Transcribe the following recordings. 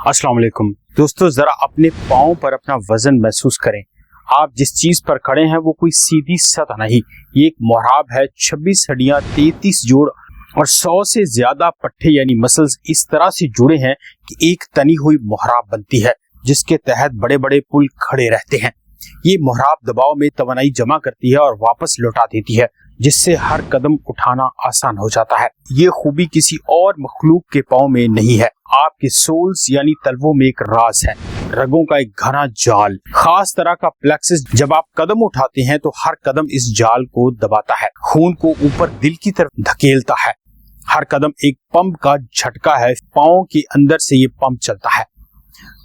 अस्सलाम वालेकुम दोस्तों, जरा अपने पाँव पर अपना वजन महसूस करें। आप जिस चीज पर खड़े हैं वो कोई सीधी सतह नहीं, ये एक मोहराब है। 26 हड्डियां, 33 जोड़ और 100 से ज्यादा पट्टे यानी मसल्स इस तरह से जुड़े हैं कि एक तनी हुई मोहराब बनती है, जिसके तहत बड़े बड़े पुल खड़े रहते हैं। ये मोहराब दबाव में तवानाई जमा करती है और वापस लौटा देती है, जिससे हर कदम उठाना आसान हो जाता है। ये खूबी किसी और मखलूक के पाँव में नहीं है, आपके सोल्स यानी तलवों में एक राज है, रगों का एक घना जाल, खास तरह का प्लेक्सस। जब आप कदम उठाते हैं तो हर कदम इस जाल को दबाता है, खून को ऊपर दिल की तरफ धकेलता है। हर कदम एक पंप का झटका है, पाँव के अंदर से ये पंप चलता है।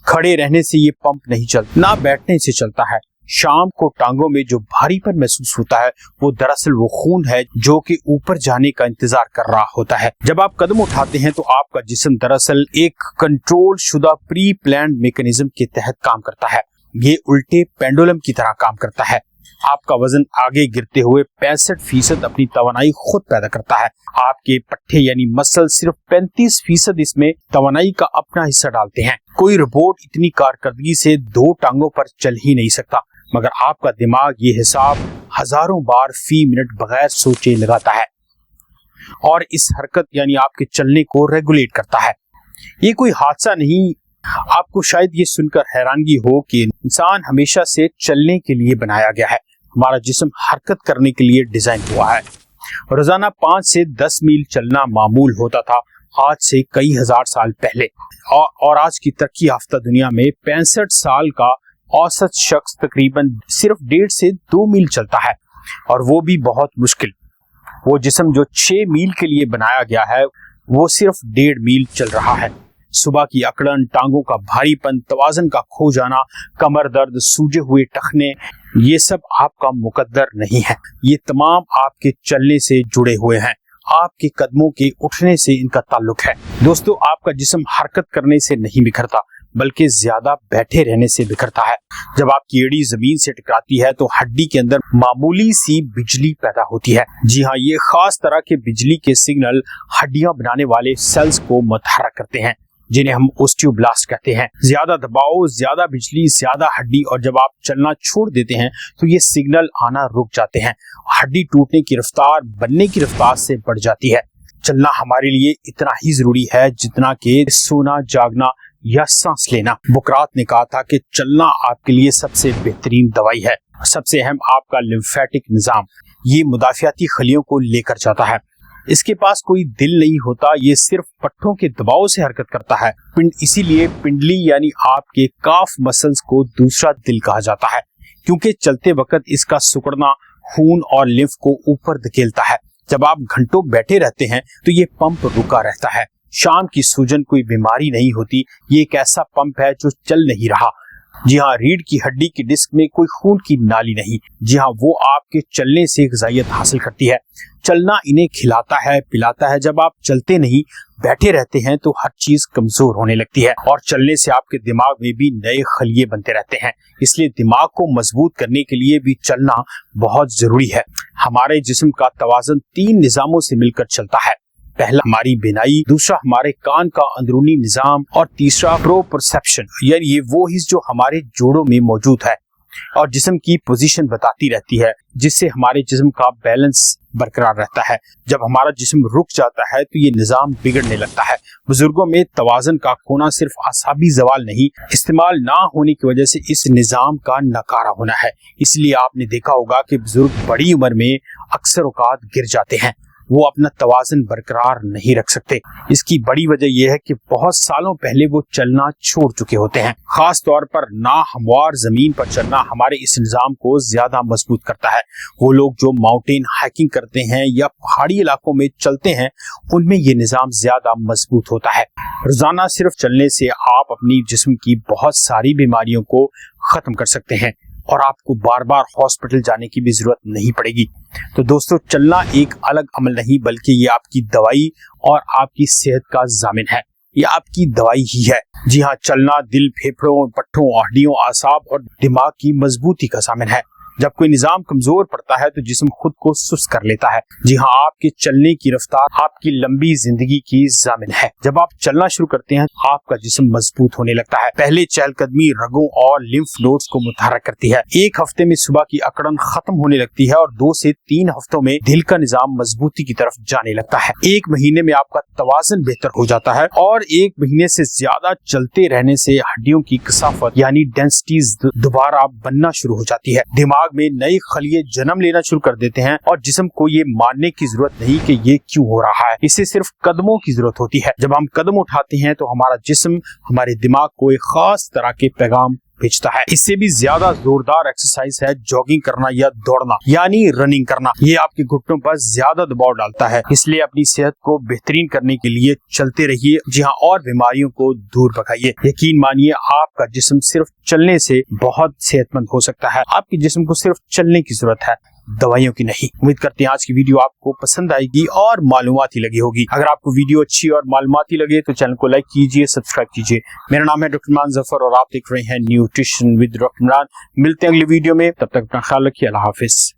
खड़े रहने से ये पंप नहीं चलता, ना बैठने से चलता है। शाम को टांगों में जो भारीपन महसूस होता है वो दरअसल वो खून है जो कि ऊपर जाने का इंतजार कर रहा होता है। जब आप कदम उठाते हैं तो आपका जिस्म दरअसल एक कंट्रोल शुदा प्री प्लान्ड मैकेनिज्म के तहत काम करता है। ये उल्टे पेंडुलम की तरह काम करता है। आपका वजन आगे गिरते हुए 65% अपनी तवानाई खुद पैदा करता है। आपके पट्टे यानी मसल सिर्फ 35% इसमें तवानाई का अपना हिस्सा डालते हैं। कोई रोबोट इतनी कारकर्दगी से 2 टांगों पर चल ही नहीं सकता, मगर आपका दिमाग ये हिसाब हजारों बार फी मिनट बगैर सोचे लगाता है और इस हरकत यानी आपके चलने को रेगुलेट करता है। ये कोई हादसा नहीं। आपको शायद ये सुनकर हैरानगी हो कि इंसान हमेशा से चलने के लिए बनाया गया है। हमारा जिस्म हरकत करने के लिए डिजाइन हुआ है। रोजाना 5 से 10 मील चलना मामूल होता था आज से कई हजार साल पहले, और आज की तरक्की याफ्ता दुनिया में 65 साल का औसत शख्स तकरीबन सिर्फ 1.5 से 2 मील चलता है, और वो भी बहुत मुश्किल। वो जिस्म जो 6 मील के लिए बनाया गया है वो सिर्फ 1.5 मील चल रहा है। सुबह की अकड़न, टांगों का भारीपन, तवाज़न का खो जाना, कमर दर्द, सूजे हुए टखने, ये सब आपका मुकद्दर नहीं है। ये तमाम आपके चलने से जुड़े हुए हैं, आपके कदमों के उठने से इनका ताल्लुक है। दोस्तों, आपका जिस्म हरकत करने से नहीं बिखरता, बल्कि ज्यादा बैठे रहने से बिखरता है। जब आपकी एड़ी जमीन से टकराती है तो हड्डी के अंदर मामूली सी बिजली पैदा होती है। जी हाँ, ये खास तरह के बिजली के सिग्नल हड्डियां बनाने वाले सेल्स को मुतहर्रिक करते हैं, जिन्हें हम ओस्टियोब्लास्ट कहते हैं। ज्यादा दबाव, ज्यादा बिजली, ज्यादा हड्डी, और जब आप चलना छोड़ देते हैं तो ये सिग्नल आना रुक जाते हैं। हड्डी टूटने की रफ्तार बनने की रफ्तार से बढ़ जाती है। चलना हमारे लिए इतना ही जरूरी है जितना कि सोना, जागना या सांस लेना। बुकरात ने कहा था कि चलना आपके लिए सबसे बेहतरीन दवाई है। सबसे अहम आपका लिम्फेटिक निजाम, ये मुदाफियाती खलियों को लेकर जाता है। इसके पास कोई दिल नहीं होता, ये सिर्फ पट्टों के दबाव से हरकत करता है। इसीलिए पिंडली यानी आपके काफ मसल्स को दूसरा दिल कहा जाता है, क्योंकि चलते वक्त इसका सिकुड़ना खून और लिम्फ को ऊपर धकेलता है। जब आप घंटों बैठे रहते हैं तो ये पंप रुका रहता है। शाम की सूजन कोई बीमारी नहीं होती, ये एक ऐसा पंप है जो चल नहीं रहा। जी हाँ, रीढ़ की हड्डी की डिस्क में कोई खून की नाली नहीं। जी हाँ, वो आपके चलने से ग़िज़ाइयत हासिल करती है। चलना इन्हें खिलाता है, पिलाता है। जब आप चलते नहीं, बैठे रहते हैं तो हर चीज कमजोर होने लगती है, और चलने से आपके दिमाग में भी नए खलिये बनते रहते हैं। इसलिए दिमाग को मजबूत करने के लिए भी चलना बहुत जरूरी है। हमारे जिस्म का तवाज़ुन 3 निज़ामों से मिलकर चलता है। पहला हमारी बिनाई, दूसरा हमारे कान का अंदरूनी निजाम, और तीसरा प्रोपरसेप्शन, यानी ये वो हिस्सा जो हमारे जोड़ों में मौजूद है और जिस्म की पोजीशन बताती रहती है, जिससे हमारे जिस्म का बैलेंस बरकरार रहता है। जब हमारा जिस्म रुक जाता है तो ये निजाम बिगड़ने लगता है। बुजुर्गों में तवाज़ुन का खोना सिर्फ आसाबी जवाल नहीं, इस्तेमाल ना होने की वजह से इस निजाम का नकारा होना है। इसलिए आपने देखा होगा कि बुजुर्ग बड़ी उम्र में अक्सर औकात गिर जाते हैं, वो अपना तवाज़ुन बरकरार नहीं रख सकते। इसकी बड़ी वजह यह है कि बहुत सालों पहले वो चलना छोड़ चुके होते हैं। खास तौर पर नाहमवार जमीन पर चलना हमारे इस निजाम को ज्यादा मजबूत करता है। वो लोग जो माउंटेन हाइकिंग करते हैं या पहाड़ी इलाकों में चलते हैं, उनमें ये निजाम ज्यादा मजबूत होता है। रोजाना सिर्फ चलने से आप अपनी जिस्म की बहुत सारी बीमारियों को खत्म कर सकते हैं, और आपको बार बार हॉस्पिटल जाने की भी जरूरत नहीं पड़ेगी। तो दोस्तों, चलना एक अलग अमल नहीं, बल्कि ये आपकी दवाई और आपकी सेहत का जामिन है। ये आपकी दवाई ही है। जी हाँ, चलना दिल, फेफड़ों, पट्टों, हड्डियों, आसाब और दिमाग की मजबूती का जामिन है। जब कोई निजाम कमजोर पड़ता है तो जिस्म खुद को सुस्त कर लेता है। जी हाँ, आपके चलने की रफ्तार आपकी लंबी जिंदगी की जामिन है। जब आप चलना शुरू करते हैं आपका जिस्म मजबूत होने लगता है। पहले चहलकदमी रगों और लिम्फ नोड्स को मुतहर्रिक करती है। एक हफ्ते में सुबह की अकड़न खत्म होने लगती है और 2 से 3 हफ्तों में दिल का निजाम मजबूती की तरफ जाने लगता है। 1 महीने में आपका तवाज़ुन बेहतर हो जाता है और 1 महीने से ज्यादा चलते रहने से हड्डियों की कसाफत यानी डेंसिटीज दोबारा बनना शुरू हो जाती है। दिमाग में नए खलिये जन्म लेना शुरू कर देते हैं और जिस्म को ये मानने की जरूरत नहीं कि ये क्यों हो रहा है, इसे सिर्फ कदमों की जरूरत होती है। जब हम कदम उठाते हैं तो हमारा जिस्म हमारे दिमाग को एक खास तरह के पैगाम भेजता है। इससे भी ज्यादा जोरदार एक्सरसाइज है जॉगिंग करना या दौड़ना यानी रनिंग करना। ये आपके घुटनों पर ज्यादा दबाव डालता है, इसलिए अपनी सेहत को बेहतरीन करने के लिए चलते रहिए। जी हाँ, और बीमारियों को दूर भगाइए। यकीन मानिए आपका जिस्म सिर्फ चलने से बहुत सेहतमंद हो सकता है। आपके जिस्म को सिर्फ चलने की जरूरत है, दवाइयों की नहीं। उम्मीद करते हैं आज की वीडियो आपको पसंद आएगी और मालूमाती लगी होगी। अगर आपको वीडियो अच्छी और मालूमाती लगे तो चैनल को लाइक कीजिए, सब्सक्राइब कीजिए। मेरा नाम है डॉक्टर इमरान जफर और आप देख रहे हैं न्यूट्रिशन विद डॉक्टर इमरान। मिलते हैं अगली वीडियो में, तब तक अपना ख्याल रखिए। अल्लाह हाफिज।